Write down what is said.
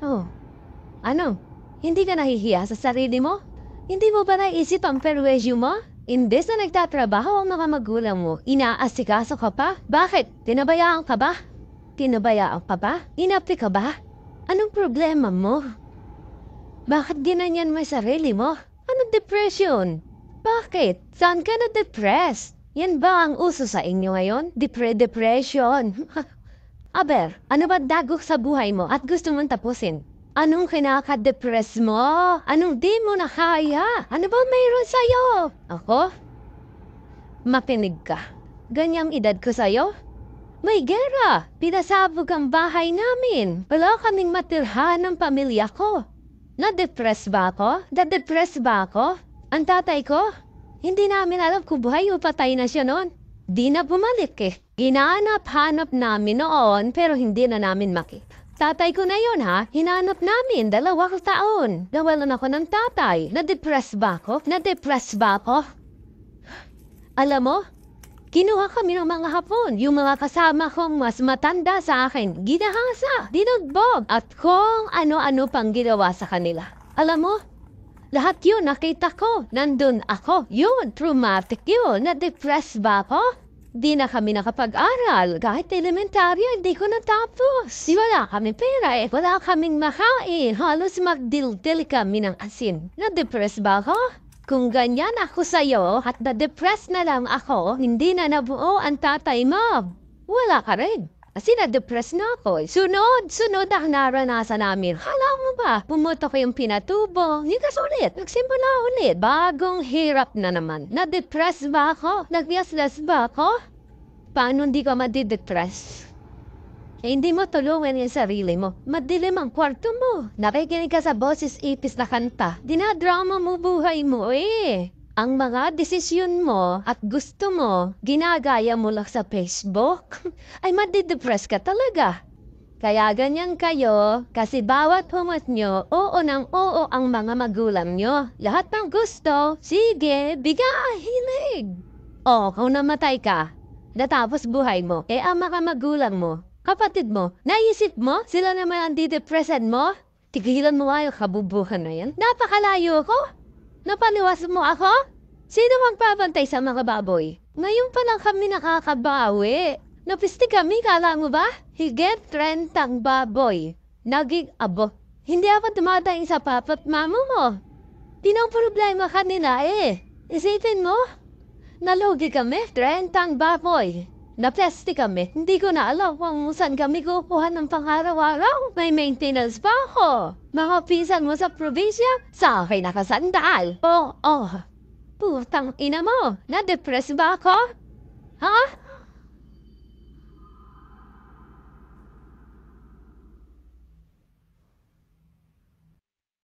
Oh, ano? Hindi ka nahihiya sa sarili mo? Hindi mo ba naisip ang perwisyo mo? Imbes na nagtatrabaho ang mga magulang mo, inaasikaso ka pa? Bakit? Tinabayaan ka ba? Tinabayaan ka ba? Inapi ka ba? Anong problema mo? Bakit ginanyan mo yung sarili mo? Anong depression? Bakit? Saan ka na-depressed? Yan ba ang uso sa inyo ngayon? Depression. Aber, ano ba dagok sa buhay mo at gusto mong tapusin? Anong kinaka-depress mo? Anong di mo na kaya? Ano ba mayroon sa'yo? Ako? Makinig ka. Ganyang edad ko sa'yo? May gera! Pinasabog ang bahay namin. Wala kaming matirhan ng pamilya ko. Na-depress ba ako? Na-depress ba ako? Ang tatay ko? Hindi namin alam kung buhay o patay na siya noon. Di na bumalik eh. Ginahanap-hanap namin noon pero hindi na namin makita. Tatay ko na yun ha, hinanap namin 2 taon. Nawalan ako ng tatay. Na-depress ba ako? Na-depress ba ako? Alam mo, kinuha kami ng mga Hapon. Yung mga kasama kong mas matanda sa akin, ginahasa, dinugbog, at kung ano-ano pang ginawa sa kanila. Alam mo, lahat yun nakita ko. Nandun ako. Yun, traumatic yun. Na-depress ba ako? Di na kami nakapag-aral. Kahit elementarya, hindi ko natapos. Di wala kami pera eh. Wala kaming makain. Halos magdildil kami ng asin. Na-depress ba ako? Kung ganyan ako sa'yo at na-depress na lang ako, hindi na nabuo ang tatay mo. Wala ka rin. Kasi na-depress na ako. Sunod ang naranasan namin. Hala mo ba? Pumutok yung pinatubo. Nigas ulit. Nagsimula ulit. Bagong hirap na naman. Na-depress ba ako? Nagyaslas ba ako? Paano hindi ka madidepress? Eh, hindi mo tulungan yung sarili mo. Madilim ang kwarto mo. Nakikinig ka sa boses ipis na kanta. Dinadrama mo buhay mo eh. Ang mga desisyon mo at gusto mo, ginagaya mo lang sa Facebook, ay madidepress ka talaga. Kaya ganyan kayo, kasi bawat humat nyo, oo ng oo ang mga magulang nyo. Lahat ng gusto, sige, bigay, hilig. O, kung namatay ka, natapos buhay mo, eh ang mga magulang mo, kapatid mo, naisip mo, sila naman ang didepressan mo? Tigilan mo nga yung kabubuhan na yan. Napakalayo ko. Napaliwas mo ako? Sino magpapantay sa mga baboy? Ngayon pa lang kami nakakabawi. Napisti kami, kala mo ba? Higit 30 baboy. Naging abo. Hindi ako dumadaing sa papat mamo mo. Di na problema kanila eh. Isipin mo? Nalugi kami, 30 baboy. Napesti kami, hindi ko na alam kung saan kami kukuha ng pang-araw-araw. May maintenance pa ako. Mga pisan mo sa probinsya, sa akin nakasandal. Oh. Putang ina mo, na-depress ba ako? Ha?